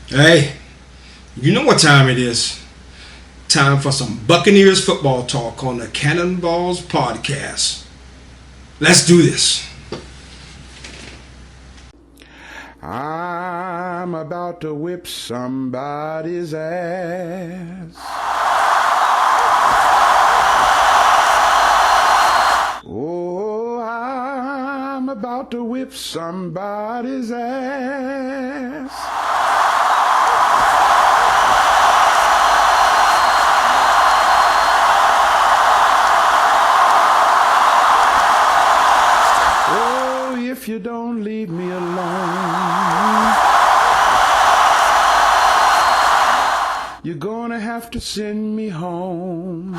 Hey, you know what time it is. Time for some Buccaneers football talk on the Cannonballs podcast. Let's do this. I'm about to whip somebody's ass. Oh, I'm about to whip somebody's ass. Oh, if you don't leave me alone, you're gonna have to send me home.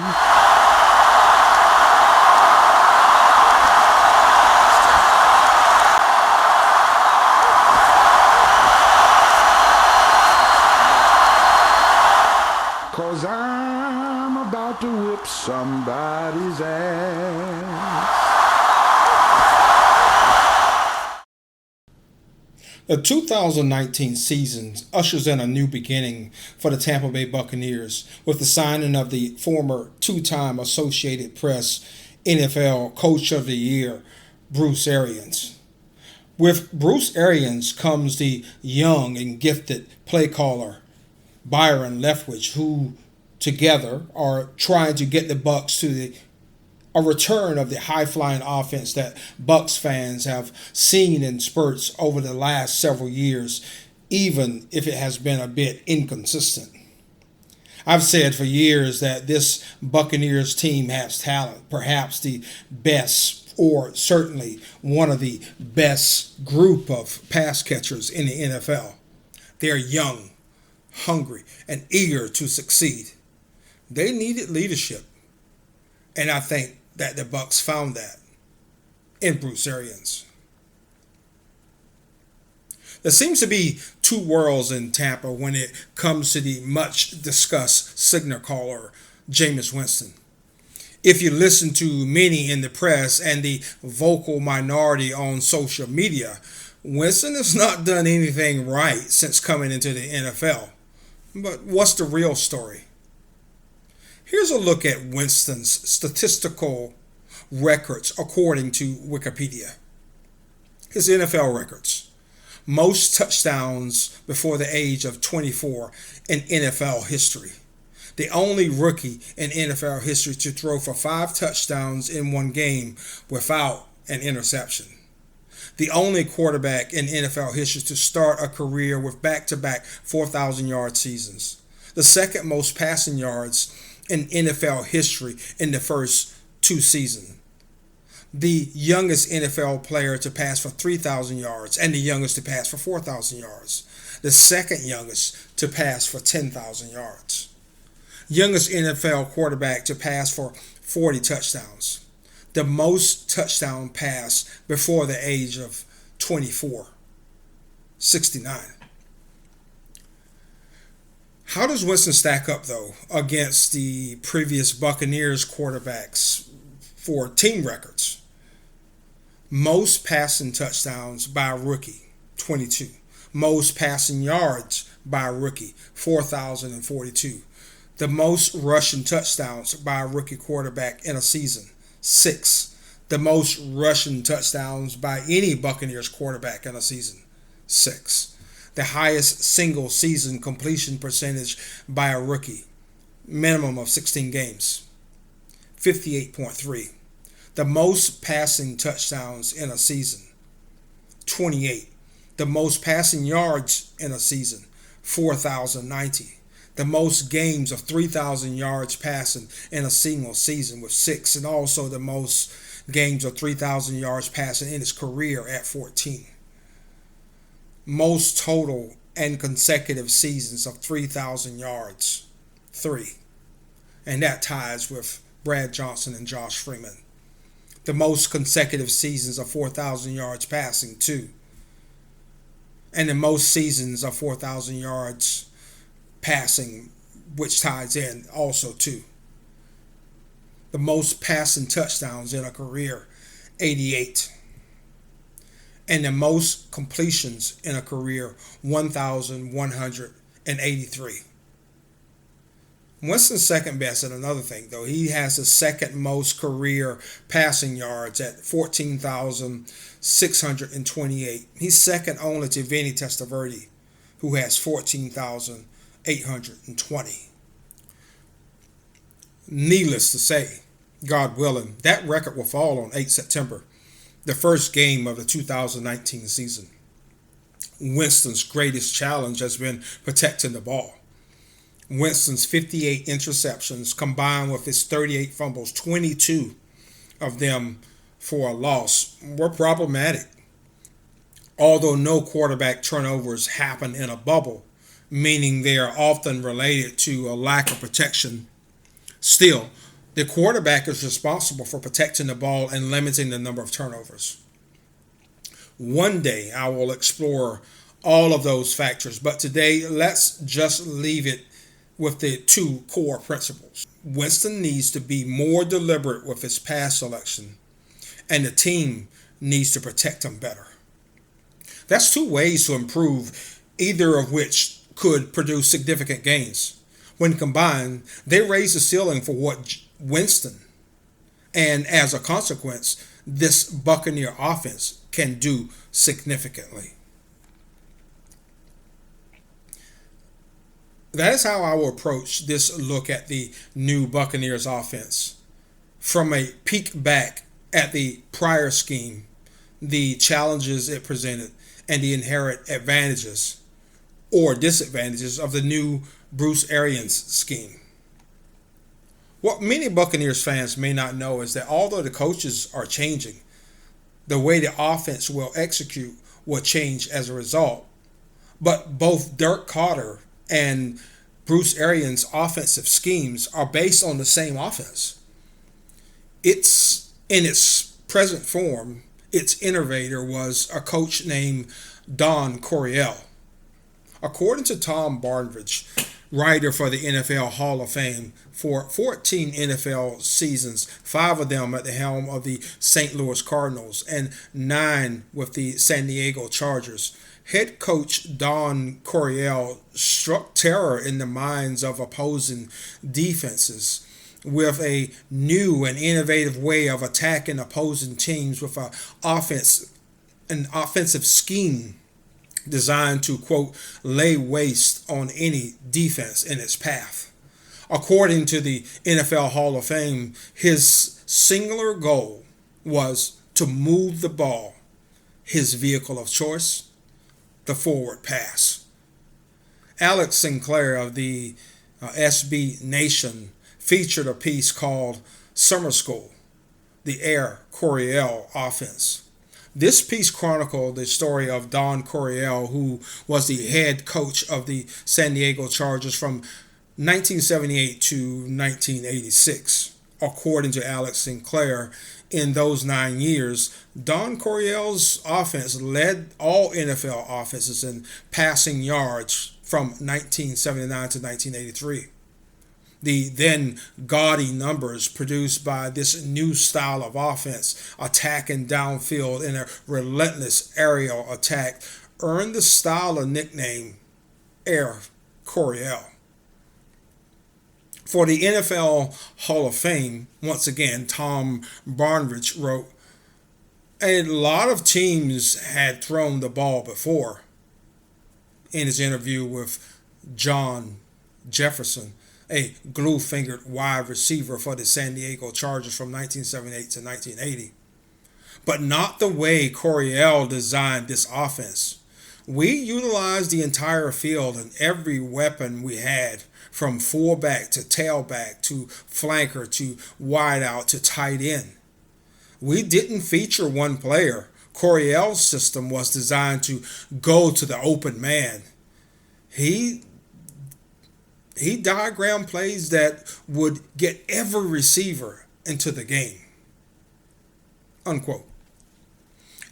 Cause I'm about to whip somebody's ass. The 2019 season ushers in a new beginning for the Tampa Bay Buccaneers with the signing of the former two-time Associated Press NFL Coach of the Year, Bruce Arians. With Bruce Arians comes the young and gifted play caller Byron Leftwich, who together are trying to get the Bucks to a return of the high-flying offense that Bucks fans have seen in spurts over the last several years, even if it has been a bit inconsistent. I've said for years that this Buccaneers team has talent, perhaps the best or certainly one of the best group of pass catchers in the NFL. They're young, hungry, and eager to succeed. They needed leadership, and I think that the Bucks found that in Bruce Arians. There seems to be two worlds in Tampa when it comes to the much discussed signal caller Jameis Winston. If you listen to many in the press and the vocal minority on social media, Winston has not done anything right since coming into the NFL. But what's the real story? Here's a look at Winston's statistical records according to Wikipedia. His NFL records. Most touchdowns before the age of 24 in NFL history. The only rookie in NFL history to throw for 5 touchdowns in one game without an interception. The only quarterback in NFL history to start a career with back-to-back 4,000-yard seasons. The second most passing yards in NFL history in the first 2 seasons. The youngest NFL player to pass for 3,000 yards and the youngest to pass for 4,000 yards. The second youngest to pass for 10,000 yards. Youngest NFL quarterback to pass for 40 touchdowns. The most touchdown pass before the age of 24. 69. How does Winston stack up, though, against the previous Buccaneers quarterbacks for team records? Most passing touchdowns by a rookie, 22. Most passing yards by a rookie, 4,042. The most rushing touchdowns by a rookie quarterback in a season, 6. The most rushing touchdowns by any Buccaneers quarterback in a season, 6. The highest single season completion percentage by a rookie, minimum of 16 games, 58.3. The most passing touchdowns in a season, 28. The most passing yards in a season, 4,090. The most games of 3,000 yards passing in a single season with 6, and also the most games of 3,000 yards passing in his career at 14. Most total and consecutive seasons of 3,000 yards, 3. And that ties with Brad Johnson and Josh Freeman. The most consecutive seasons of 4,000 yards passing, 2. And the most seasons of 4,000 yards passing, which ties in also 2. The most passing touchdowns in a career, 88. and the most completions in a career, 1,183. Winston's second best at another thing, though. He has the second most career passing yards at 14,628. He's second only to Vinny Testaverde, who has 14,820. Needless to say, God willing, that record will fall on 8 September, the first game of the 2019 season. Winston's greatest challenge has been protecting the ball. Winston's 58 interceptions combined with his 38 fumbles, 22 of them for a loss, were problematic. Although no quarterback turnovers happen in a bubble, meaning they are often related to a lack of protection, still, the quarterback is responsible for protecting the ball and limiting the number of turnovers. One day I will explore all of those factors, but today let's just leave it with the two core principles. Winston needs to be more deliberate with his pass selection, and the team needs to protect him better. That's two ways to improve, either of which could produce significant gains. When combined, they raise the ceiling for what Winston, and as a consequence, this Buccaneer offense can do significantly. That is how I will approach this look at the new Buccaneers offense. From a peek back at the prior scheme, the challenges it presented, and the inherent advantages or disadvantages of the new Bruce Arians scheme. What many Buccaneers fans may not know is that although the coaches are changing, the way the offense will execute will change as a result. But both Dirk Carter and Bruce Arians' offensive schemes are based on the same offense. It's in its present form, its innovator was a coach named Don Coryell. According to Tom Barnidge, writer for the NFL Hall of Fame, for 14 NFL seasons, 5 of them at the helm of the St. Louis Cardinals and 9 with the San Diego Chargers, head coach Don Coryell struck terror in the minds of opposing defenses with a new and innovative way of attacking opposing teams with an offensive scheme designed to, quote, lay waste on any defense in its path. According to the NFL Hall of Fame, his singular goal was to move the ball, his vehicle of choice, the forward pass. Alex Sinclair of the SB Nation featured a piece called Summer School, the Air Coryell Offense. This piece chronicled the story of Don Coryell, who was the head coach of the San Diego Chargers from 1978 to 1986. According to Alex Sinclair, in those 9 years, Don Coryell's offense led all NFL offenses in passing yards from 1979 to 1983. The then gaudy numbers produced by this new style of offense, attacking downfield in a relentless aerial attack, earned the style a nickname, Air Coryell. For the NFL Hall of Fame, once again, Tom Barnidge wrote, a lot of teams had thrown the ball before. In his interview with John Jefferson, a glue-fingered wide receiver for the San Diego Chargers from 1978 to 1980. But not the way Coryell designed this offense. We utilized the entire field and every weapon we had, from fullback to tailback to flanker to wideout to tight end. We didn't feature one player. Coryell's system was designed to go to the open man. He diagrammed plays that would get every receiver into the game. Unquote.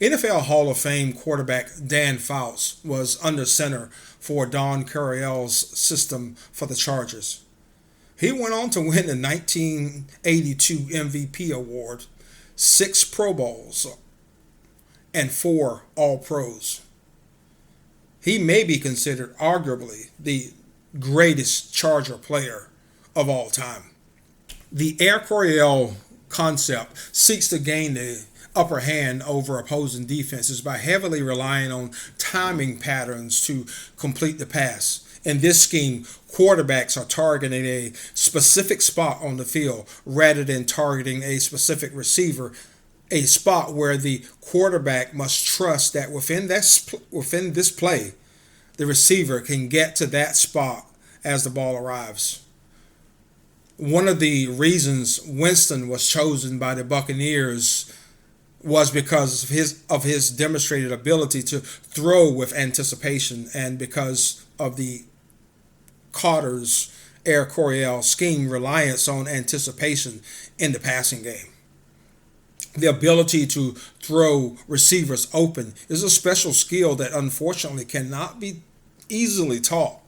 NFL Hall of Fame quarterback Dan Fouts was under center for Don Coryell's system for the Chargers. He went on to win the 1982 MVP award, 6 Pro Bowls, and 4 All Pros. He may be considered arguably the greatest Charger player of all time. The Air Coryell concept seeks to gain the upper hand over opposing defenses by heavily relying on timing patterns to complete the pass. In this scheme, quarterbacks are targeting a specific spot on the field rather than targeting a specific receiver, a spot where the quarterback must trust that within this play, the receiver can get to that spot as the ball arrives. One of the reasons Winston was chosen by the Buccaneers was because of his demonstrated ability to throw with anticipation, and because of the Carter's Air Coryell scheme reliance on anticipation in the passing game. The ability to throw receivers open is a special skill that unfortunately cannot be easily taught.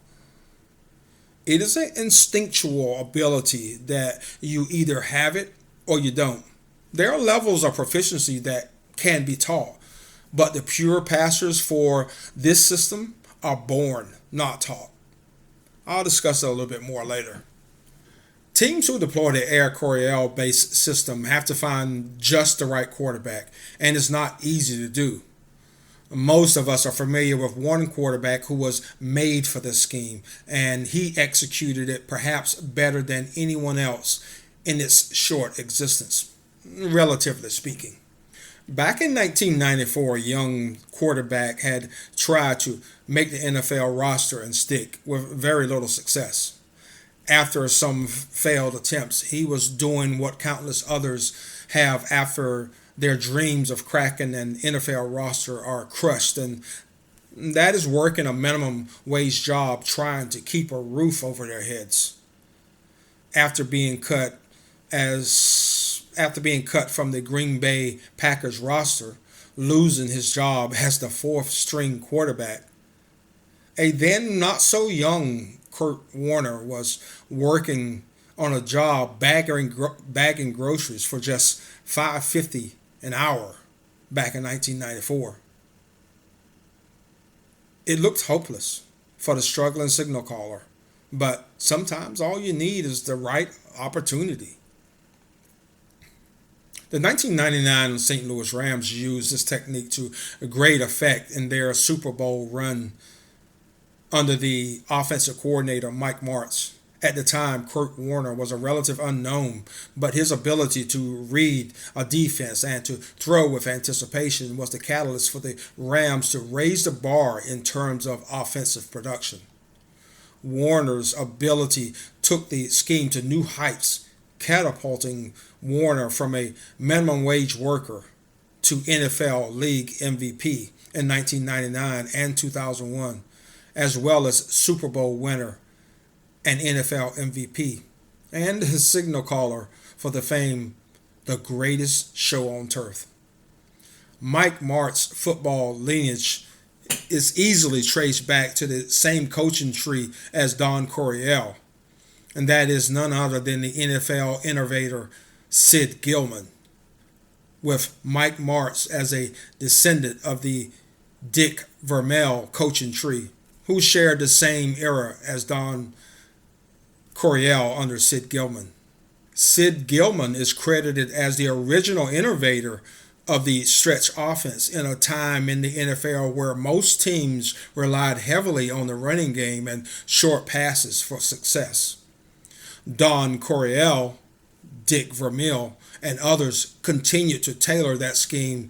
It is an instinctual ability that you either have it or you don't. There are levels of proficiency that can be taught, but the pure passers for this system are born, not taught. I'll discuss that a little bit more later. Teams who deploy the Air Coryell based system have to find just the right quarterback, and it's not easy to do. Most of us are familiar with one quarterback who was made for this scheme, and he executed it perhaps better than anyone else in its short existence, relatively speaking. Back in 1994, a young quarterback had tried to make the NFL roster and stick with very little success. After some failed attempts, he was doing what countless others have after their dreams of cracking an NFL roster are crushed, and that is working a minimum wage job trying to keep a roof over their heads. After being cut from the Green Bay Packers roster, losing his job as the fourth string quarterback, a then not so young Kurt Warner was working on a job bagging groceries for just $5.50 an hour back in 1994. It looked hopeless for the struggling signal caller, but sometimes all you need is the right opportunity. The 1999 St. Louis Rams used this technique to great effect in their Super Bowl run under the offensive coordinator Mike Martz. At the time, Kurt Warner was a relative unknown, but his ability to read a defense and to throw with anticipation was the catalyst for the Rams to raise the bar in terms of offensive production. Warner's ability took the scheme to new heights, catapulting Warner from a minimum wage worker to NFL League MVP in 1999 and 2001, as well as Super Bowl winner and NFL MVP, and his signal caller for the fame, the greatest show on turf. Mike Martz's football lineage is easily traced back to the same coaching tree as Don Coryell, and that is none other than the NFL innovator Sid Gillman, with Mike Martz as a descendant of the Dick Vermeil coaching tree, who shared the same era as Don Coryell under Sid Gillman. Sid Gillman is credited as the original innovator of the stretch offense in a time in the NFL where most teams relied heavily on the running game and short passes for success. Don Coryell, Dick Vermeil, and others continued to tailor that scheme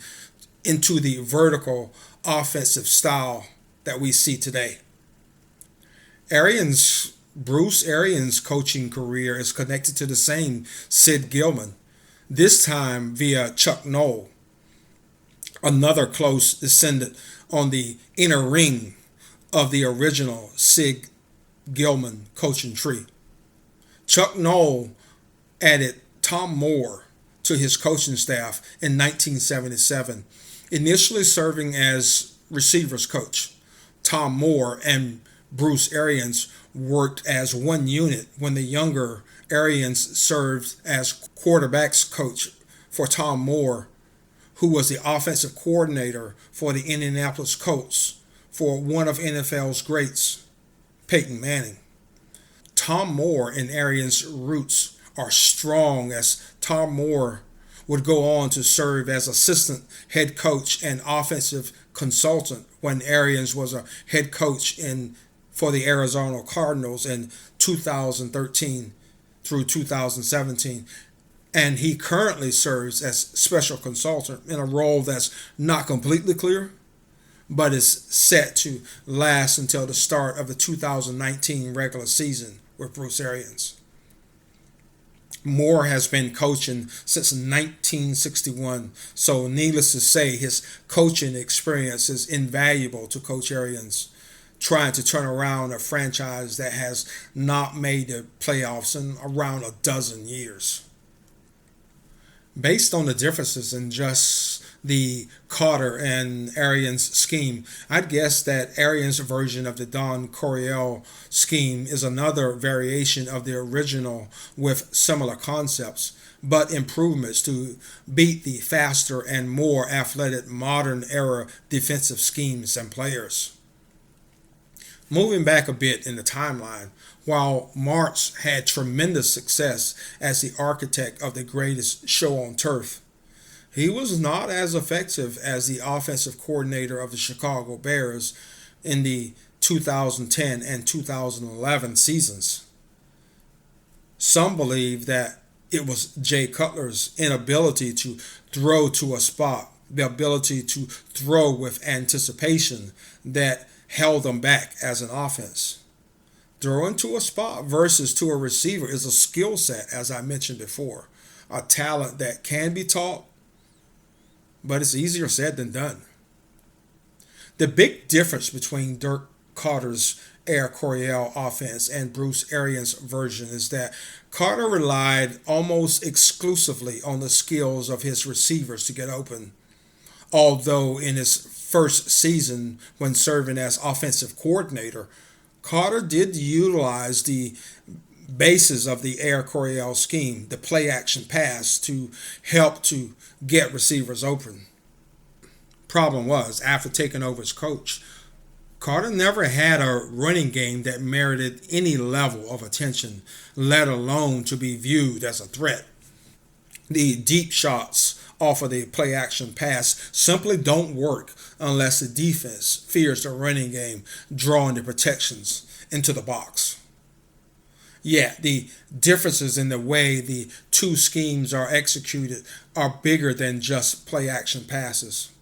into the vertical offensive style that we see today. Bruce Arians' coaching career is connected to the same Sid Gillman, this time via Chuck Noll, another close descendant on the inner ring of the original Sid Gillman coaching tree. Chuck Noll added Tom Moore to his coaching staff in 1977, initially serving as receivers coach. Tom Moore and Bruce Arians worked as one unit when the younger Arians served as quarterbacks coach for Tom Moore, who was the offensive coordinator for the Indianapolis Colts for one of NFL's greats, Peyton Manning. Tom Moore and Arians' roots are strong, as Tom Moore would go on to serve as assistant head coach and offensive consultant when Arians was a head coach for the Arizona Cardinals in 2013 through 2017. And he currently serves as special consultant in a role that's not completely clear, but is set to last until the start of the 2019 regular season with Bruce Arians. Moore has been coaching since 1961, so needless to say, his coaching experience is invaluable to Coach Arians, trying to turn around a franchise that has not made the playoffs in around a dozen years. Based on the differences in just the Carter and Arians scheme, I'd guess that Arians' version of the Don Coryell scheme is another variation of the original with similar concepts, but improvements to beat the faster and more athletic modern era defensive schemes and players. Moving back a bit in the timeline, while Martz had tremendous success as the architect of the greatest show on turf, he was not as effective as the offensive coordinator of the Chicago Bears in the 2010 and 2011 seasons. Some believe that it was Jay Cutler's inability to throw to a spot, the ability to throw with anticipation, that held them back as an offense. Throwing to a spot versus to a receiver is a skill set, as I mentioned before, a talent that can be taught, but it's easier said than done. The big difference between Dirk Carter's Air Coryell offense and Bruce Arians' version is that Carter relied almost exclusively on the skills of his receivers to get open, although in his first season when serving as offensive coordinator, Carter did utilize the basis of the Air Coryell scheme, the play action pass, to help to get receivers open. Problem was, after taking over as coach, Carter never had a running game that merited any level of attention, let alone to be viewed as a threat. The deep shots off of the play action pass simply don't work unless the defense fears the running game drawing the protections into the box. Yet the differences in the way the two schemes are executed are bigger than just play action passes.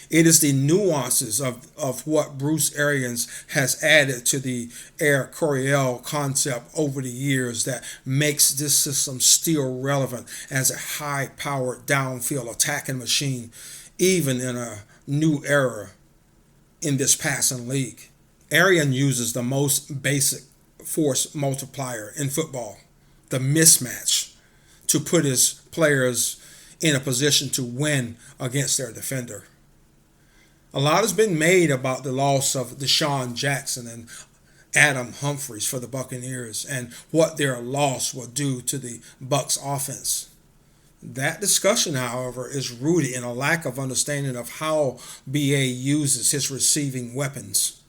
It is the nuances of what Bruce Arians has added to the Air Coryell concept over the years that makes this system still relevant as a high-powered downfield attacking machine, even in a new era in this passing league. Arians uses the most basic force multiplier in football, the mismatch, to put his players in a position to win against their defender. A lot has been made about the loss of Deshaun Jackson and Adam Humphries for the Buccaneers and what their loss will do to the Bucs offense. That discussion, however, is rooted in a lack of understanding of how BA uses his receiving weapons.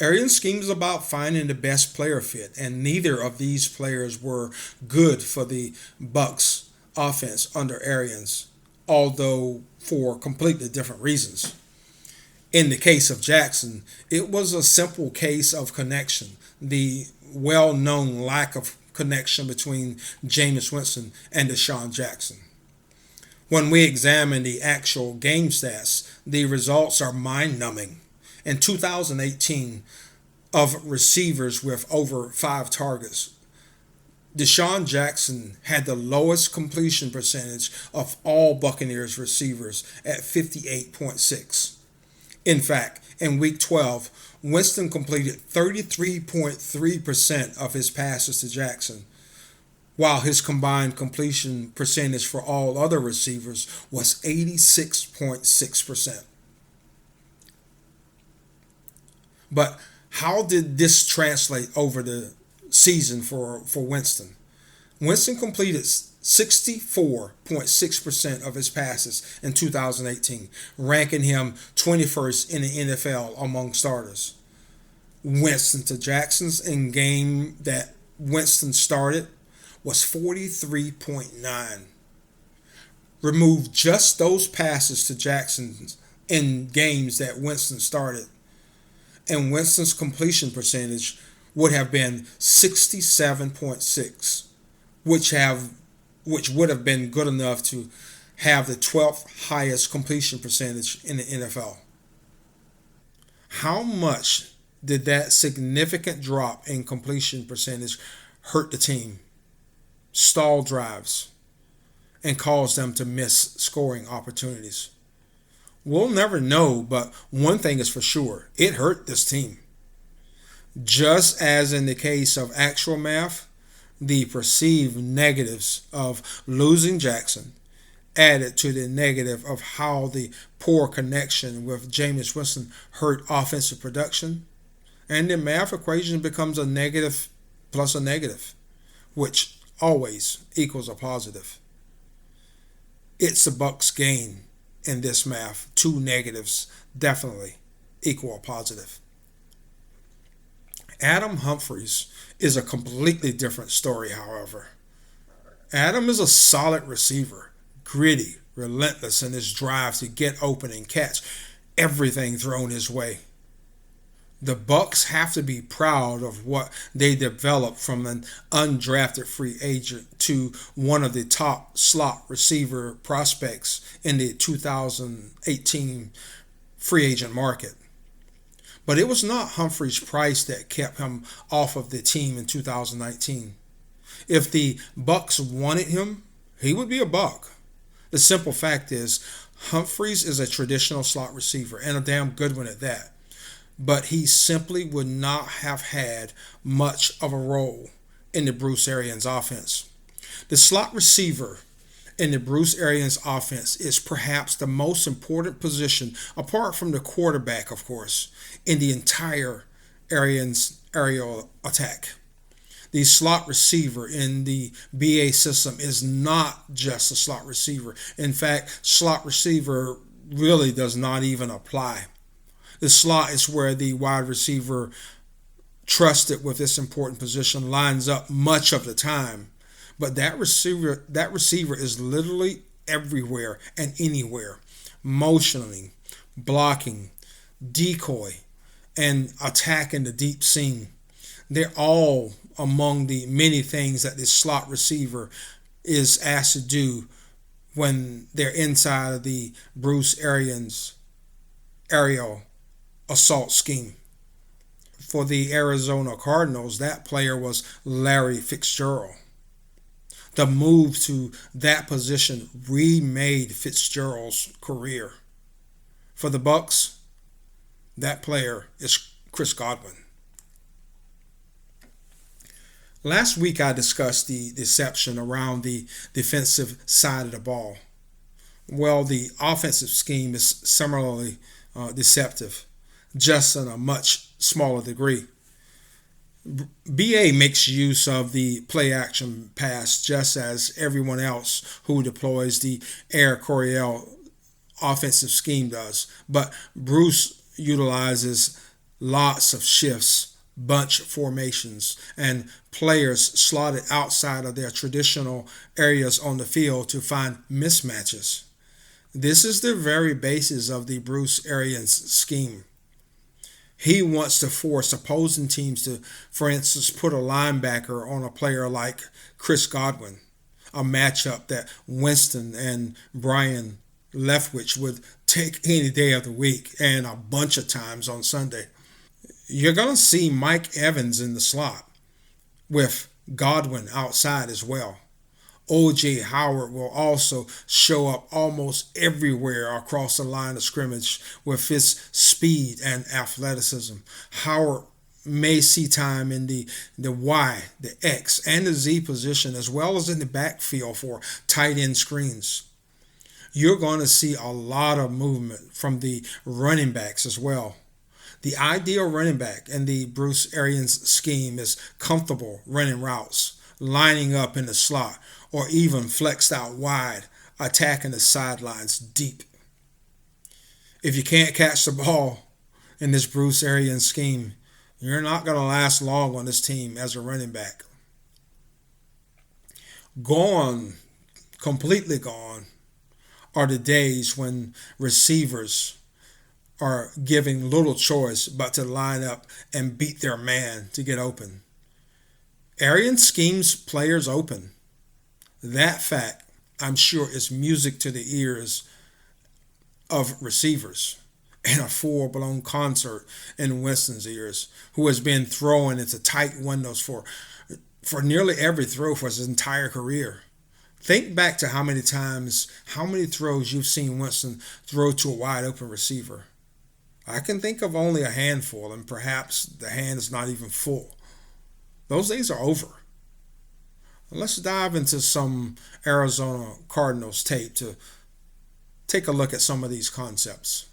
Arians' scheme is about finding the best player fit, and neither of these players were good for the Bucs offense under Arians, although for completely different reasons. In the case of Jackson, it was a simple case of connection, the well-known lack of connection between Jameis Winston and Deshaun Jackson. When we examine the actual game stats, the results are mind-numbing. In 2018, of receivers with over 5 targets, Deshaun Jackson had the lowest completion percentage of all Buccaneers receivers at 58.6. In fact, in Week 12, Winston completed 33.3% of his passes to Jackson, while his combined completion percentage for all other receivers was 86.6%. But how did this translate over the season for Winston? Winston completed 64.6% of his passes in 2018, ranking him 21st in the NFL among starters. Winston to Jackson's in game that Winston started was 43.9. Remove just those passes to Jackson's in games that Winston started, and Winston's completion percentage would have been 67.6, which would have been good enough to have the 12th highest completion percentage in the NFL. How much did that significant drop in completion percentage hurt the team, stall drives, and cause them to miss scoring opportunities? We'll never know, but one thing is for sure, it hurt this team. Just as in the case of actual math, the perceived negatives of losing Jackson added to the negative of how the poor connection with Jameis Winston hurt offensive production, and the math equation becomes a negative plus a negative, which always equals a positive. It's the Bucs' gain in this math. Two negatives definitely equal a positive. Adam Humphries is a completely different story, however. Adam is a solid receiver, gritty, relentless in his drive to get open and catch everything thrown his way. The Bucs have to be proud of what they developed from an undrafted free agent to one of the top slot receiver prospects in the 2018 free agent market. But it was not Humphrey's price that kept him off of the team in 2019. If the Bucs wanted him, he would be a Buck. The simple fact is, Humphries is a traditional slot receiver, and a damn good one at that. But he simply would not have had much of a role in the Bruce Arians offense. The slot receiver in the Bruce Arians offense is perhaps the most important position, apart from the quarterback, of course, in the entire Arians aerial attack. The slot receiver in the BA system is not just a slot receiver. In fact, slot receiver really does not even apply. The slot is where the wide receiver trusted with this important position lines up much of the time. But that receiver is literally everywhere and anywhere, motioning, blocking, decoy, and attacking the deep seam. They're all among the many things that this slot receiver is asked to do when they're inside of the Bruce Arians Arial assault scheme. For the Arizona Cardinals, that player was Larry Fitzgerald. The move to that position remade Fitzgerald's career. For the Bucs, that player is Chris Godwin. Last week I discussed the deception around the defensive side of the ball. Well, the offensive scheme is similarly deceptive, just in a much smaller degree. BA makes use of the play-action pass just as everyone else who deploys the Air Coryell offensive scheme does, but Bruce utilizes lots of shifts, bunch formations, and players slotted outside of their traditional areas on the field to find mismatches. This is the very basis of the Bruce Arians scheme. He wants to force opposing teams to, for instance, put a linebacker on a player like Chris Godwin, a matchup that Winston and Brian Leftwich would take any day of the week and a bunch of times on Sunday. You're going to see Mike Evans in the slot with Godwin outside as well. O.J. Howard will also show up almost everywhere across the line of scrimmage with his speed and athleticism. Howard may see time in the Y, the X, and the Z position, as well as in the backfield for tight end screens. You're going to see a lot of movement from the running backs as well. The ideal running back in the Bruce Arians scheme is comfortable running routes, lining up in the slot, or even flexed out wide, attacking the sidelines deep. If you can't catch the ball in this Bruce Arians scheme, you're not going to last long on this team as a running back. Gone, completely gone, are the days when receivers are giving little choice but to line up and beat their man to get open. Arians schemes players open. That fact, I'm sure, is music to the ears of receivers and a full-blown concert in Winston's ears, who has been throwing into tight windows for nearly every throw for his entire career. Think back to how many throws you've seen Winston throw to a wide open receiver. I can think of only a handful, and perhaps the hand is not even full. Those days are over. Let's dive into some Arizona Cardinals tape to take a look at some of these concepts.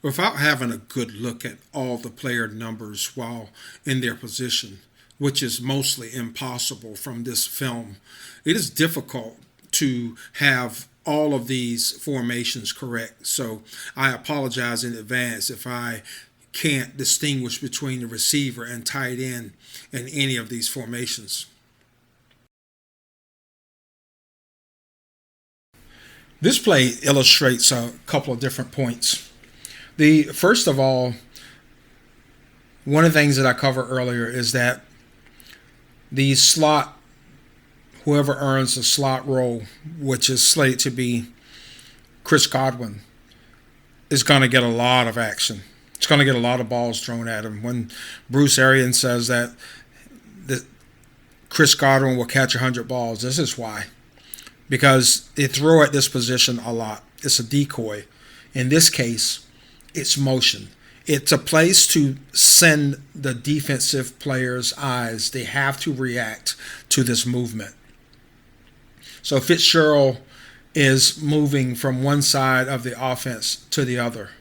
Without having a good look at all the player numbers while in their position, which is mostly impossible from this film, it is difficult to have all of these formations correct. So I apologize in advance if I can't distinguish between the receiver and tight end in any of these formations. This play illustrates a couple of different points. First of all, one of the things that I covered earlier is that the slot, whoever earns the slot role, which is slated to be Chris Godwin, is going to get a lot of action. It's going to get a lot of balls thrown at him. When Bruce Arians says that Chris Godwin will catch 100 balls, this is why. Because they throw at this position a lot. It's a decoy. In this case, it's motion. It's a place to send the defensive players' eyes. They have to react to this movement. So Fitzgerald is moving from one side of the offense to the other.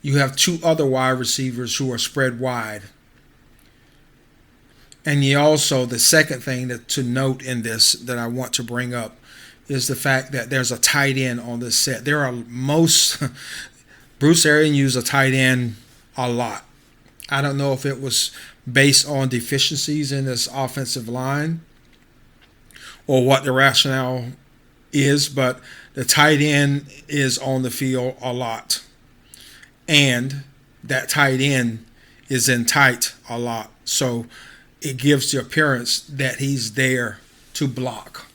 You have two other wide receivers who are spread wide. And the second thing to note in this that I want to bring up is the fact that there's a tight end on this set. Bruce Arians used a tight end a lot. I don't know if it was based on deficiencies in this offensive line or what the rationale is, but the tight end is on the field a lot. And that tight end is in tight a lot. So it gives the appearance that he's there to block.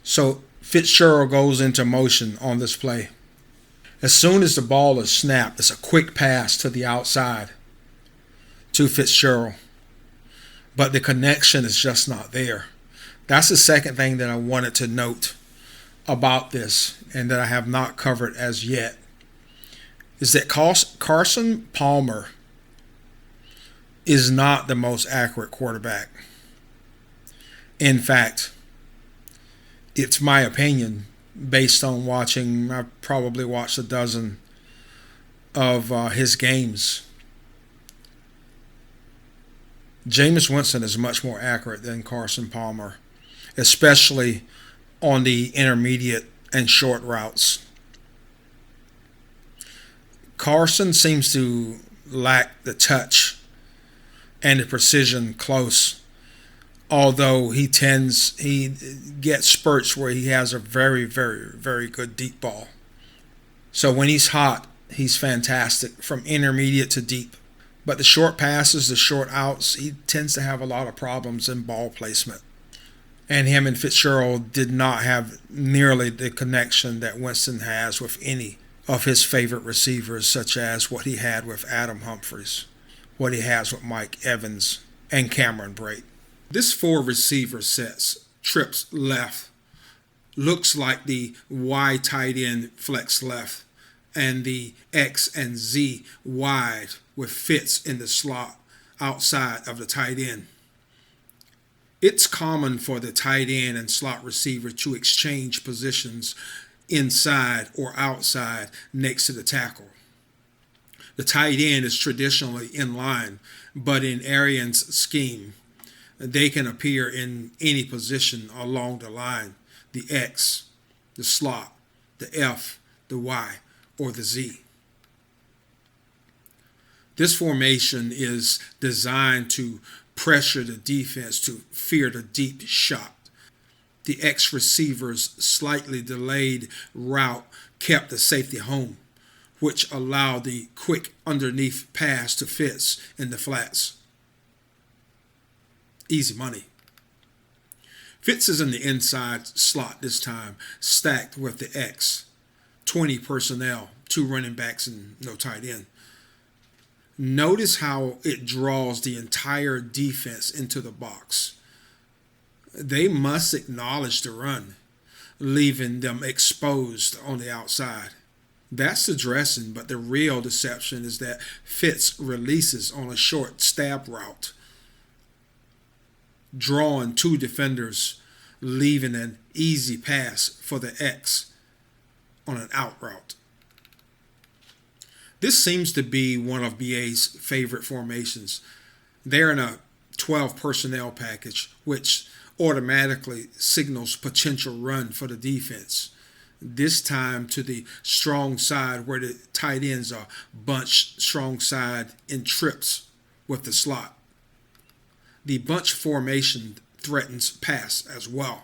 So Fitzgerald goes into motion on this play. As soon as the ball is snapped, it's a quick pass to the outside to Fitzgerald. But the connection is just not there. That's the second thing that I wanted to note about this and that I have not covered as yet, is that Carson Palmer is not the most accurate quarterback. In fact, it's my opinion, based on I've probably watched a dozen of his games. Jameis Winston is much more accurate than Carson Palmer, especially on the intermediate and short routes. Carson seems to lack the touch and the precision close, although he gets spurts where he has a very, very, very good deep ball. So when he's hot, he's fantastic from intermediate to deep. But the short passes, the short outs, he tends to have a lot of problems in ball placement. And him and Fitzgerald did not have nearly the connection that Winston has with any of his favorite receivers, such as what he had with Adam Humphries, what he has with Mike Evans and Cameron Brate. This four receiver sets, trips left, looks like the Y tight end flex left, and the X and Z wide with Fitz in the slot outside of the tight end. It's common for the tight end and slot receiver to exchange positions inside or outside next to the tackle. The tight end is traditionally in line, but in Arians' scheme, they can appear in any position along the line: the X, the slot, the F, the Y, or the Z. This formation is designed to pressure the defense to fear the deep shot. The X receiver's slightly delayed route kept the safety home, which allowed the quick underneath pass to Fitz in the flats. Easy money. Fitz is in the inside slot this time, stacked with the X. 20 personnel, 2 running backs and no tight end. Notice how it draws the entire defense into the box. They must acknowledge the run, leaving them exposed on the outside. That's the dressing, but the real deception is that Fitz releases on a short stab route, drawing 2 defenders, leaving an easy pass for the X on an out route. This seems to be one of BA's favorite formations. They're in a 12 personnel package, which automatically signals potential run for the defense. This time to the strong side, where the tight ends are bunched strong side in trips with the slot. The bunch formation threatens pass as well.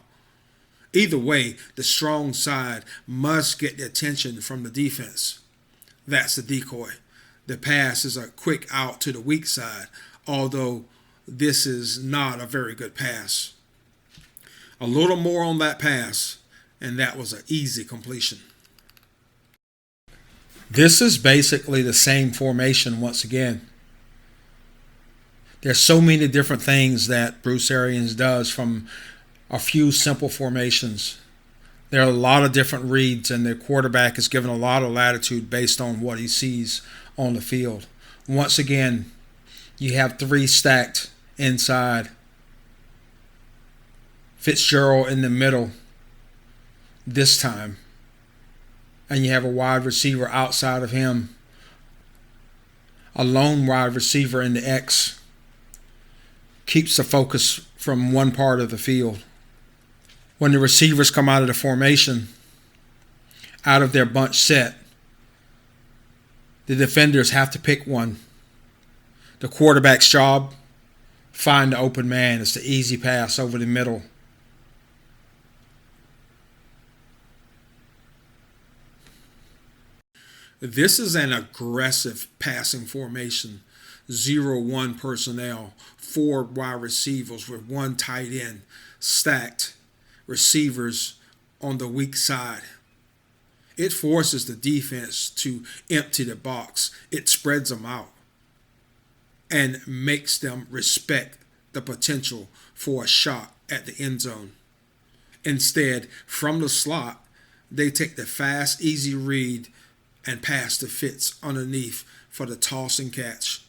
Either way, the strong side must get the attention from the defense. That's the decoy. The pass is a quick out to the weak side, although this is not a very good pass. A little more on that pass, and that was an easy completion. This is basically the same formation once again. There's so many different things that Bruce Arians does, from a few simple formations. There are a lot of different reads, and the quarterback is given a lot of latitude based on what he sees on the field. Once again, you have 3 stacked inside. Fitzgerald in the middle this time. And you have a wide receiver outside of him. A lone wide receiver in the X. Keeps the focus from one part of the field. When the receivers come out of the formation, out of their bunch set, the defenders have to pick one. The quarterback's job, find the open man. It's the easy pass over the middle. This is an aggressive passing formation. 0-1 personnel, 4 wide receivers with 1 tight end, stacked receivers on the weak side. It forces the defense to empty the box. It spreads them out and makes them respect the potential for a shot at the end zone. Instead, from the slot, they take the fast, easy read and pass to Fitz underneath for the toss and catch.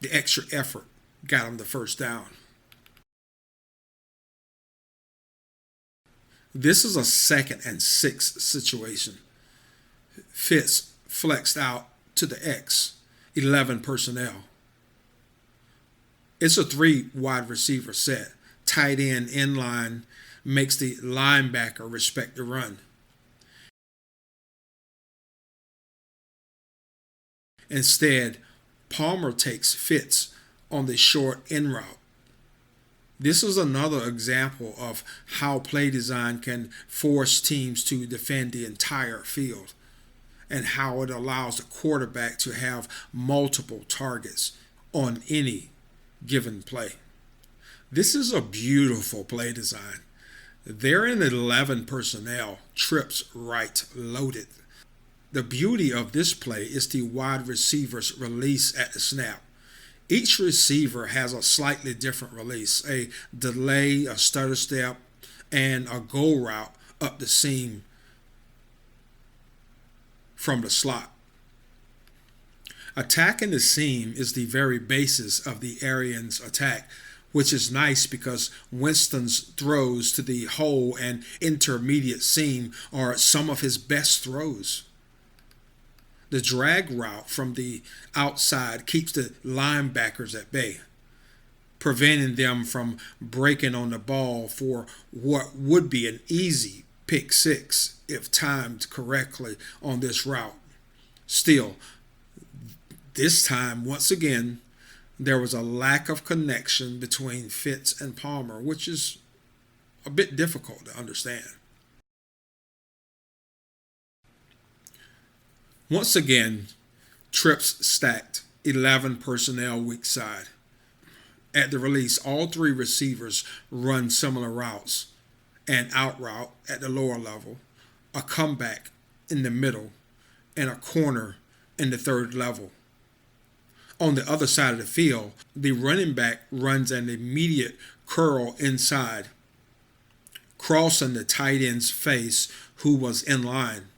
The extra effort got him the first down. This is a 2nd and 6 situation. Fitz flexed out to the X, 11 personnel. It's a 3 wide receiver set. Tight end in line makes the linebacker respect the run. Instead, Palmer takes Fitz on the short in route. This is another example of how play design can force teams to defend the entire field, and how it allows the quarterback to have multiple targets on any given play. This is a beautiful play design. They're in 11 personnel, trips right, loaded. The beauty of this play is the wide receiver's release at the snap. Each receiver has a slightly different release: a delay, a stutter step, and a go route up the seam from the slot. Attacking the seam is the very basis of the Arians attack, which is nice because Winston's throws to the hole and intermediate seam are some of his best throws. The drag route from the outside keeps the linebackers at bay, preventing them from breaking on the ball for what would be an easy pick six if timed correctly on this route. Still, this time, once again, there was a lack of connection between Fitz and Palmer, which is a bit difficult to understand. Once again, trips stacked, 11 personnel weak side. At the release, all three receivers run similar routes: an out route at the lower level, a comeback in the middle, and a corner in the third level. On the other side of the field, the running back runs an immediate curl inside, crossing the tight end's face, who was in line.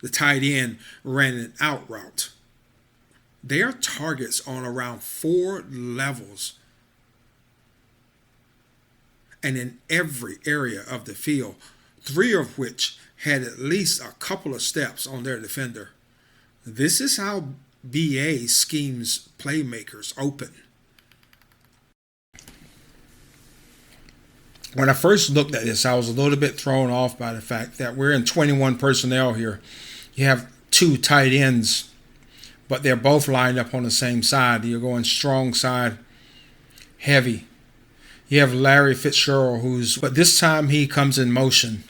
The tight end ran an out route. There are targets on around 4 levels and in every area of the field, 3 of which had at least a couple of steps on their defender. This is how BA schemes playmakers open. When I first looked at this, I was a little bit thrown off by the fact that we're in 21 personnel here. You have 2 tight ends, but they're both lined up on the same side. You're going strong side, heavy. You have Larry Fitzgerald, but this time he comes in motion.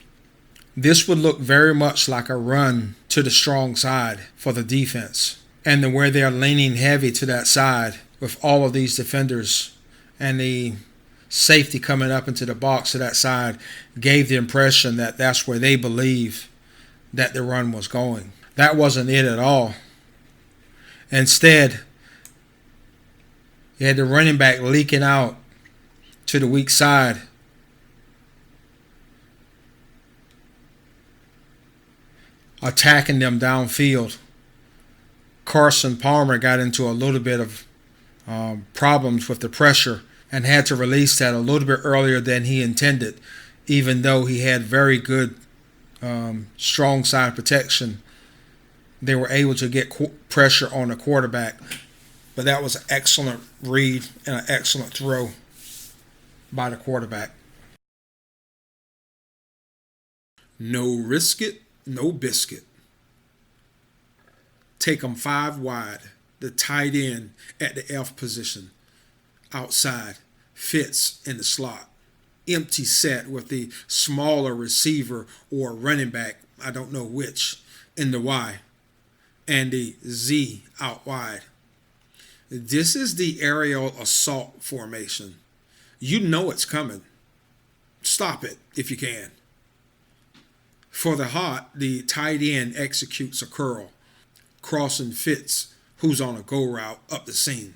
This would look very much like a run to the strong side for the defense. And where they're leaning heavy to that side with all of these defenders and the safety coming up into the box to that side gave the impression that that's where they believe that the run was going. That wasn't it at all. Instead, you had the running back leaking out to the weak side. Attacking them downfield. Carson Palmer got into a little bit of problems with the pressure and had to release that a little bit earlier than he intended, even though he had very good strong side protection. They were able to get pressure on the quarterback, but that was an excellent read and an excellent throw by the quarterback. No risk it, no biscuit. Take them 5 wide. The tight end at the F position. Outside. Fitz in the slot. Empty set with the smaller receiver or running back, I don't know which, in the Y. And the Z out wide. This is the Arial assault formation. You know it's coming. Stop it if you can. For the hot, the tight end executes a curl, crossing Fitz, who's on a go route up the seam.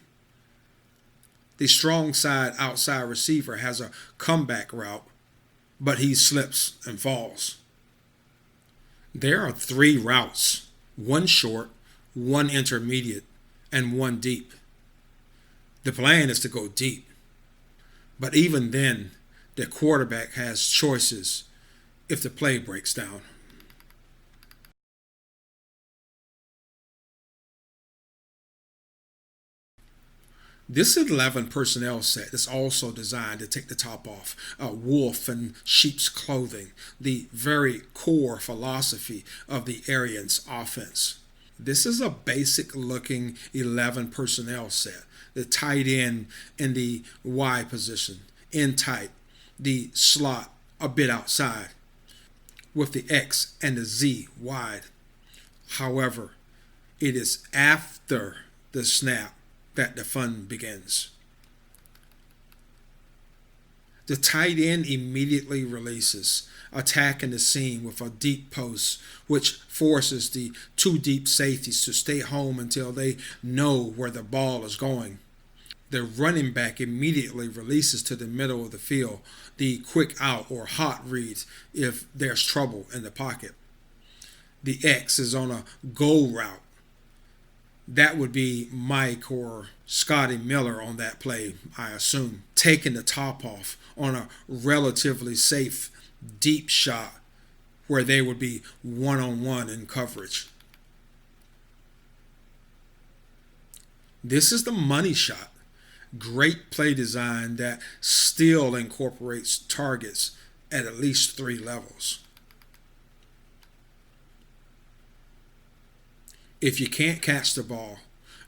The strong side outside receiver has a comeback route, but he slips and falls. There are 3 routes, 1 short, 1 intermediate, and 1 deep. The plan is to go deep. But even then, the quarterback has choices if the play breaks down. This 11 personnel set is also designed to take the top off wolf in sheep's clothing, the very core philosophy of the Arians offense. This is a basic looking 11 personnel set. The tight end in the Y position, in tight, the slot a bit outside, with the X and the Z wide. However, it is after the snap that the fun begins. The tight end immediately releases, attacking the seam with a deep post, which forces the 2 deep safeties to stay home until they know where the ball is going. The running back immediately releases to the middle of the field, the quick out or hot reads if there's trouble in the pocket. The X is on a go route. That would be Mike or Scotty Miller on that play, I assume, taking the top off on a relatively safe deep shot where they would be one on one in coverage. This is the money shot. Great play design that still incorporates targets at least three levels. If you can't catch the ball,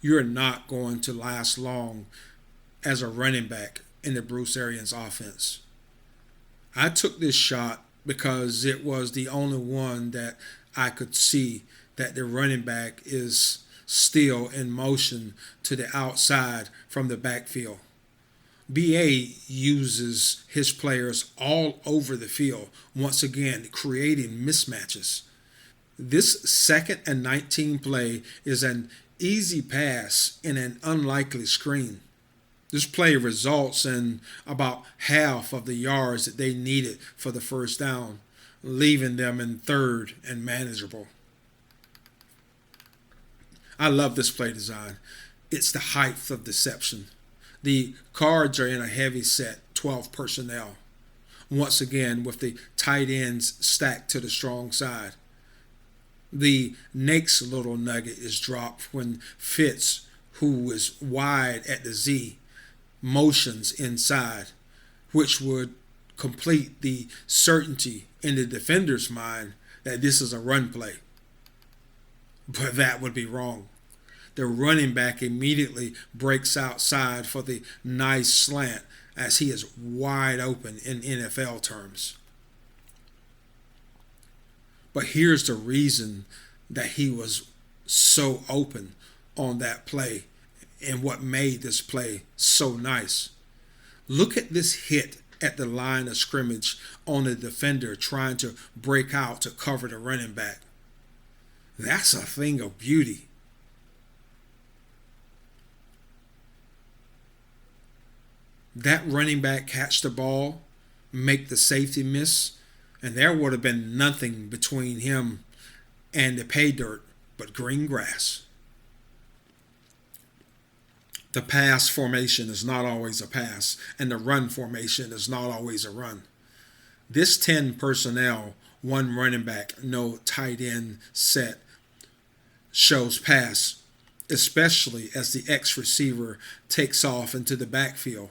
you're not going to last long as a running back in the Bruce Arians offense. I took this shot because it was the only one that I could see that the running back is still in motion to the outside from the backfield. BA uses his players all over the field, once again creating mismatches. This 2nd and 19 play is an easy pass in an unlikely screen. This play results in about half of the yards that they needed for the first down, leaving them in third and manageable. I love this play design. It's the height of deception. The cards are in a heavy set, 12 personnel. Once again, with the tight ends stacked to the strong side. The next little nugget is dropped when Fitz, who is wide at the Z, motions inside, which would complete the certainty in the defender's mind that this is a run play. But that would be wrong. The running back immediately breaks outside for the nice slant as he is wide open in NFL terms. But here's the reason that he was so open on that play and what made this play so nice. Look at this hit at the line of scrimmage on the defender trying to break out to cover the running back. That's a thing of beauty. That running back catch the ball, make the safety miss, and there would have been nothing between him and the pay dirt but green grass. The pass formation is not always a pass, and the run formation is not always a run. This 10 personnel, one running back, no tight end set shows pass, especially as the X receiver takes off into the backfield,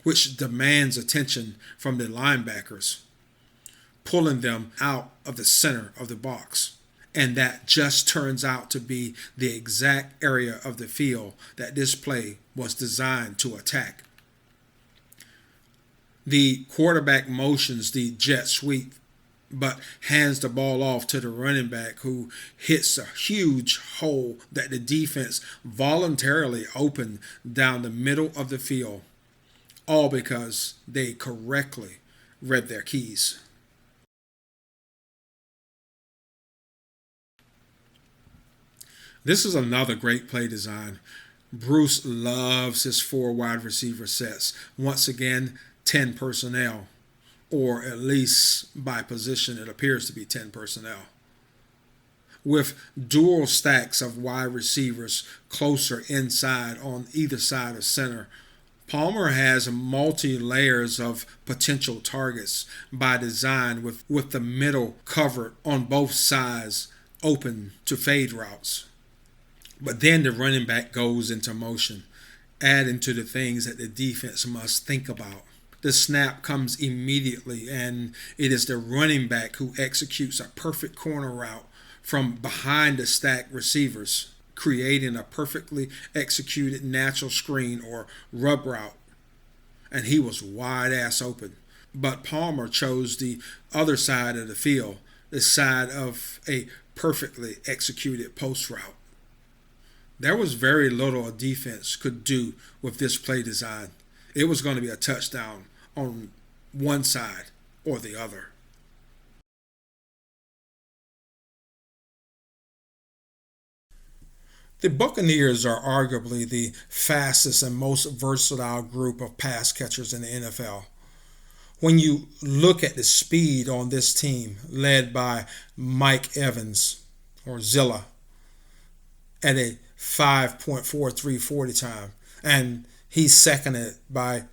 which demands attention from the linebackers, pulling them out of the center of the box. And that just turns out to be the exact area of the field that this play was designed to attack. The quarterback motions the jet sweep, but hands the ball off to the running back, who hits a huge hole that the defense voluntarily opened down the middle of the field, all because they correctly read their keys. This is another great play design. Bruce loves his 4 wide receiver sets. Once again, 10 personnel, or at least by position it appears to be 10 personnel. With dual stacks of wide receivers closer inside on either side of center, Palmer has multi-layers of potential targets by design with the middle covered on both sides open to fade routes. But then the running back goes into motion, adding to the things that the defense must think about. The snap comes immediately, and it is the running back who executes a perfect corner route from behind the stacked receivers, creating a perfectly executed natural screen or rub route. And he was wide ass open. But Palmer chose the other side of the field, the side of a perfectly executed post route. There was very little a defense could do with this play design. It was going to be a touchdown on one side or the other. The Buccaneers are arguably the fastest and most versatile group of pass catchers in the NFL. When you look at the speed on this team, led by Mike Evans, or Zilla, at a 5.43 time. And he's seconded by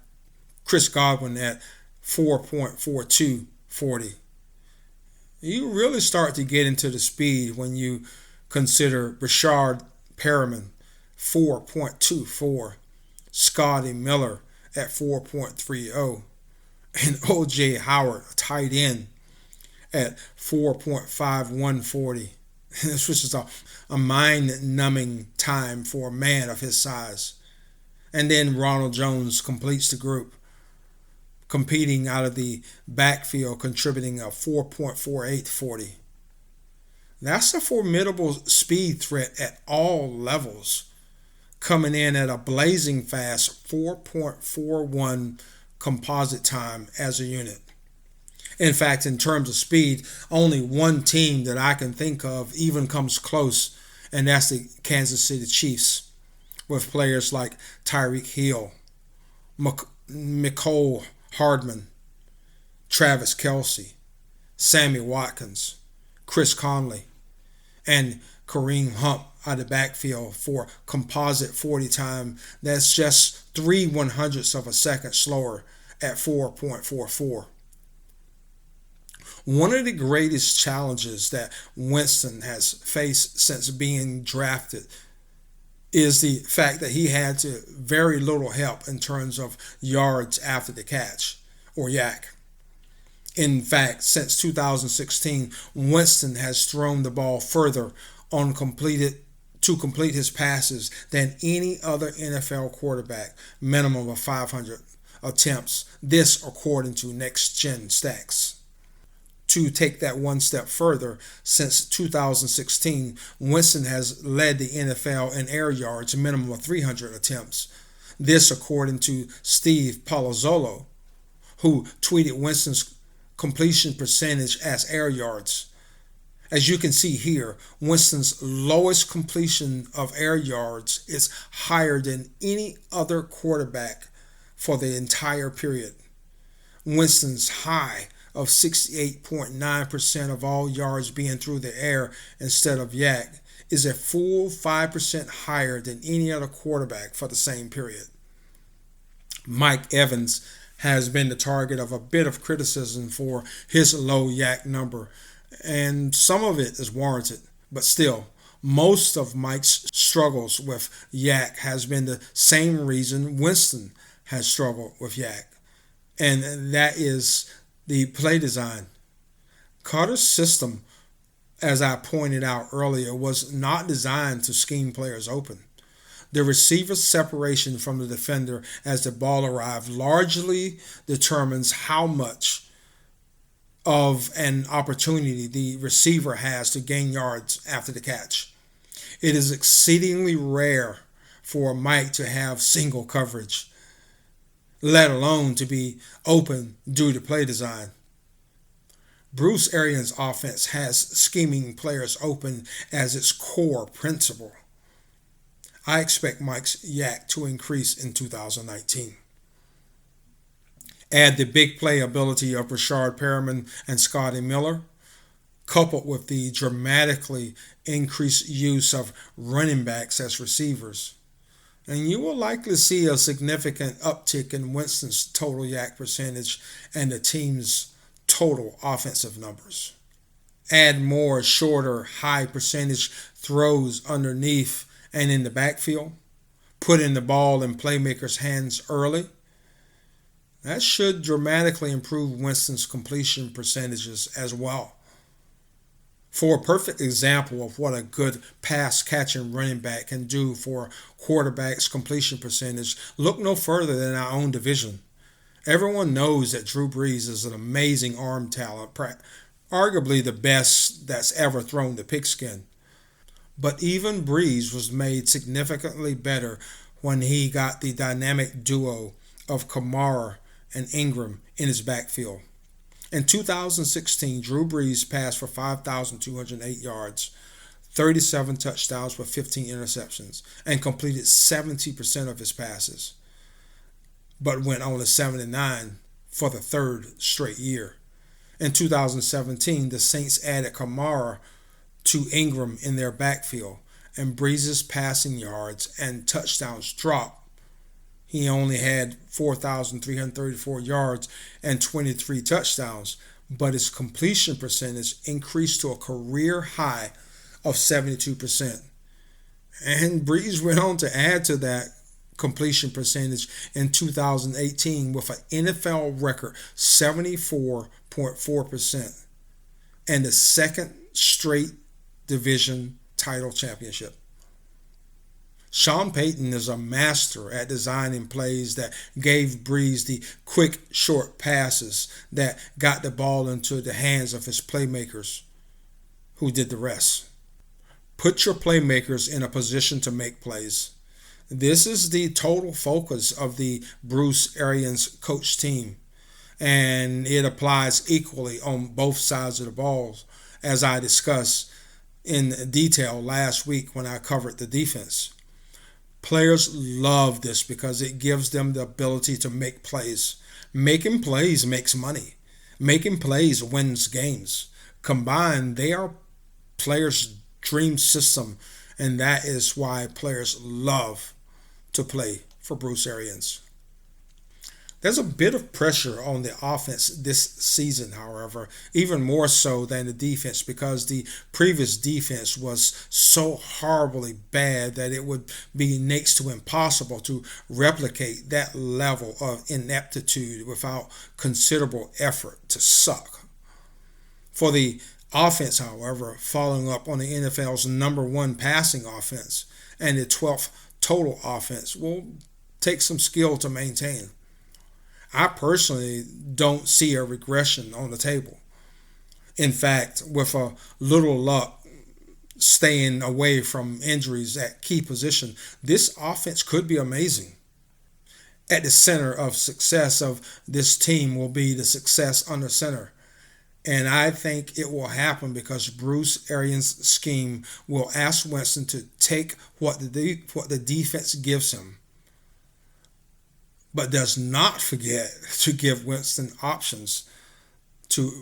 Chris Godwin at 4.42. You really start to get into the speed when you consider Brashard Perriman 4.24, Scotty Miller at 4.30, and O.J. Howard, a tight end, at 4.5140. This was just a mind-numbing time for a man of his size. And then Ronald Jones completes the group, competing out of the backfield, contributing a 4.4840. That's a formidable speed threat at all levels, coming in at a blazing fast 4.41 composite time as a unit. In fact, in terms of speed, only one team that I can think of even comes close, and that's the Kansas City Chiefs, with players like Tyreek Hill, Mecole Hardman, Travis Kelce, Sammy Watkins, Chris Conley, and Kareem Hunt out of the backfield for composite 40 time that's just 3/100ths of a second slower at 4.44. One of the greatest challenges that Winston has faced since being drafted is the fact that he had very little help in terms of yards after the catch, or YAC. In fact, since 2016, Winston has thrown the ball further to complete his passes than any other NFL quarterback, minimum of 500 attempts. This according to Next Gen Stats. To take that one step further, since 2016, Winston has led the NFL in air yards, a minimum of 300 attempts. This according to Steve Palazzolo, who tweeted Winston's completion percentage as air yards. As you can see here, Winston's lowest completion of air yards is higher than any other quarterback for the entire period. Winston's high of 68.9% of all yards being through the air instead of YAC is a full 5% higher than any other quarterback for the same period. Mike Evans has been the target of a bit of criticism for his low YAC number, and some of it is warranted, but still, most of Mike's struggles with YAC has been the same reason Winston has struggled with YAC, and that is the play design. Carter's system, as I pointed out earlier, was not designed to scheme players open. The receiver's separation from the defender as the ball arrived largely determines how much of an opportunity the receiver has to gain yards after the catch. It is exceedingly rare for Mike to have single coverage, let alone to be open due to play design. Bruce Arians' offense has scheming players open as its core principle. I expect Mike's YAC to increase in 2019. Add the big play ability of Brashard Perriman and Scotty Miller, coupled with the dramatically increased use of running backs as receivers, and you will likely see a significant uptick in Winston's total YAC percentage and the team's total offensive numbers. Add more shorter, high percentage throws underneath and in the backfield, putting the ball in playmakers' hands early. That should dramatically improve Winston's completion percentages as well. For a perfect example of what a good pass-catching running back can do for quarterback's completion percentage, look no further than our own division. Everyone knows that Drew Brees is an amazing arm talent, arguably the best that's ever thrown the pigskin. But even Brees was made significantly better when he got the dynamic duo of Kamara and Ingram in his backfield. In 2016, Drew Brees passed for 5,208 yards, 37 touchdowns with 15 interceptions, and completed 70% of his passes, but went only 7-9 for the third straight year. In 2017, the Saints added Kamara to Ingram in their backfield, and Breeze's passing yards and touchdowns dropped. He only had 4,334 yards and 23 touchdowns, but his completion percentage increased to a career high of 72%. And Breeze went on to add to that completion percentage in 2018 with an NFL record 74.4% and the second straight division title championship. Sean Payton is a master at designing plays that gave Breeze the quick, short passes that got the ball into the hands of his playmakers, who did the rest. Put your playmakers in a position to make plays. This is the total focus of the Bruce Arians coach team, and it applies equally on both sides of the ball, as I discussed in detail last week when I covered the defense. Players love this because it gives them the ability to make plays. Making plays makes money. Making plays wins games. Combined, they are players' dream system, and that is why players love to play for Bruce Arians. There's a bit of pressure on the offense this season, however, even more so than the defense, because the previous defense was so horribly bad that it would be next to impossible to replicate that level of ineptitude without considerable effort to suck. For the offense, however, following up on the NFL's #1 passing offense and the 12th total offense will take some skill to maintain. I personally don't see a regression on the table. In fact, with a little luck, staying away from injuries at key position, this offense could be amazing. At the center of success of this team will be the success under center. And I think it will happen because Bruce Arians' scheme will ask Winston to take what the defense gives him, but does not forget to give Winston options to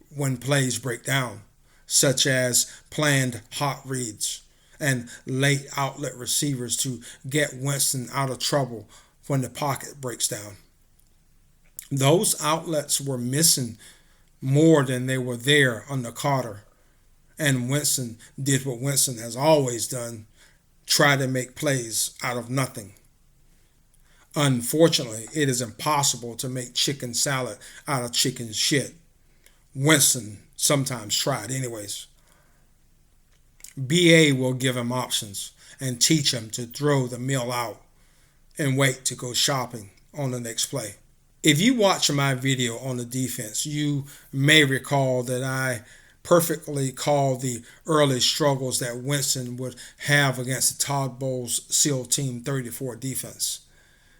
when plays break down, such as planned hot reads and late outlet receivers to get Winston out of trouble when the pocket breaks down. Those outlets were missing more than they were there under Carter, and Winston did what Winston has always done, try to make plays out of nothing. Unfortunately, it is impossible to make chicken salad out of chicken shit. Winston sometimes tried anyways. BA will give him options and teach him to throw the meal out and wait to go shopping on the next play. If you watch my video on the defense, you may recall that I perfectly called the early struggles that Winston would have against the Todd Bowles SEAL Team 34 defense.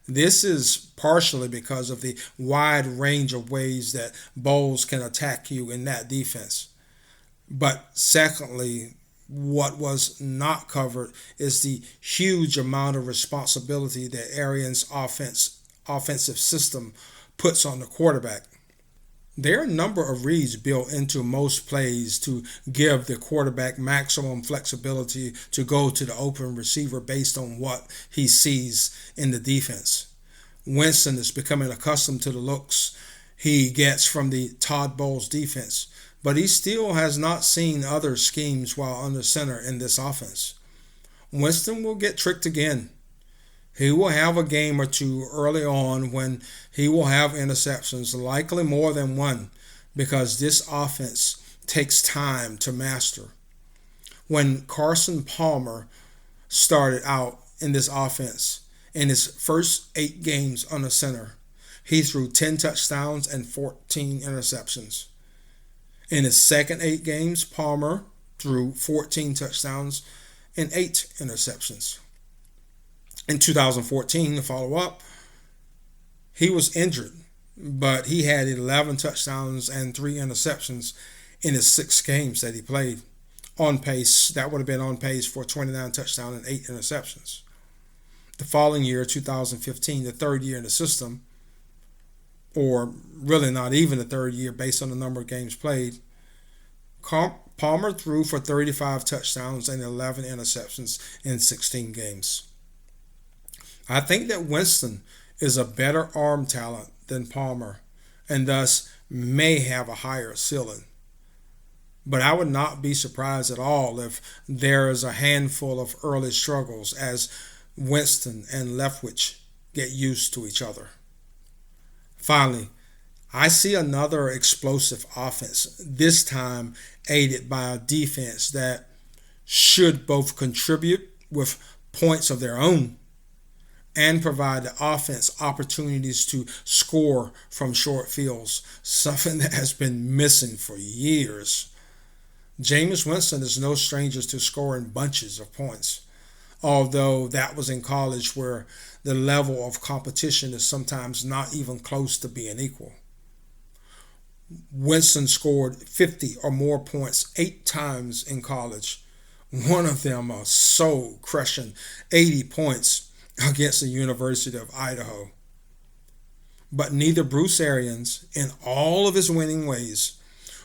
This is partially because of the wide range of ways that Bowles can attack you in that defense. But secondly, what was not covered is the huge amount of responsibility that Arians' offensive system puts on the quarterback. There are a number of reads built into most plays to give the quarterback maximum flexibility to go to the open receiver based on what he sees in the defense. Winston is becoming accustomed to the looks he gets from the Todd Bowles defense, but he still has not seen other schemes while under center in this offense. Winston will get tricked again. He will have a game or two early on when he will have interceptions, likely more than one, because this offense takes time to master. When Carson Palmer started out in this offense, in his first 8 games under center, he threw 10 touchdowns and 14 interceptions. In his second 8 games, Palmer threw 14 touchdowns and 8 interceptions. In 2014, the follow-up, he was injured, but he had 11 touchdowns and 3 interceptions in his 6 games that he played. On pace, that would have been on pace for 29 touchdowns and 8 interceptions. The following year, 2015, the third year in the system, or really not even the third year based on the number of games played, Palmer threw for 35 touchdowns and 11 interceptions in 16 games. I think that Winston is a better arm talent than Palmer and thus may have a higher ceiling. But I would not be surprised at all if there is a handful of early struggles as Winston and Leftwich get used to each other. Finally, I see another explosive offense, this time aided by a defense that should both contribute with points of their own and provide the offense opportunities to score from short fields, something that has been missing for years. Jameis Winston is no stranger to scoring bunches of points, although that was in college where the level of competition is sometimes not even close to being equal. Winston scored 50 or more points 8 times in college. One of them a soul-crushing 80 points against the University of Idaho. But neither Bruce Arians, in all of his winning ways,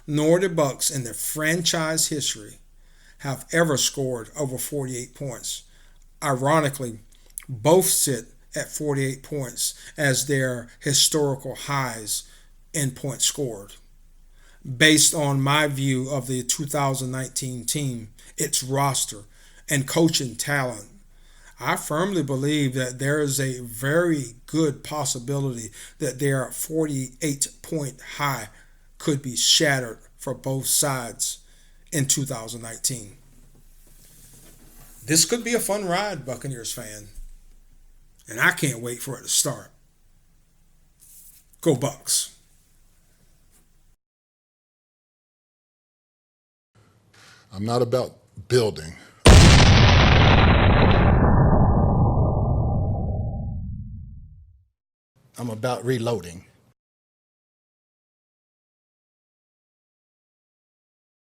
nor the Bucs in their franchise history have ever scored over 48 points. Ironically, both sit at 48 points as their historical highs in points scored. Based on my view of the 2019 team, its roster, and coaching talent, I firmly believe that there is a very good possibility that their 48-point high could be shattered for both sides in 2019. This could be a fun ride, Buccaneers fan, and I can't wait for it to start. Go Bucs. I'm not about building. I'm about reloading.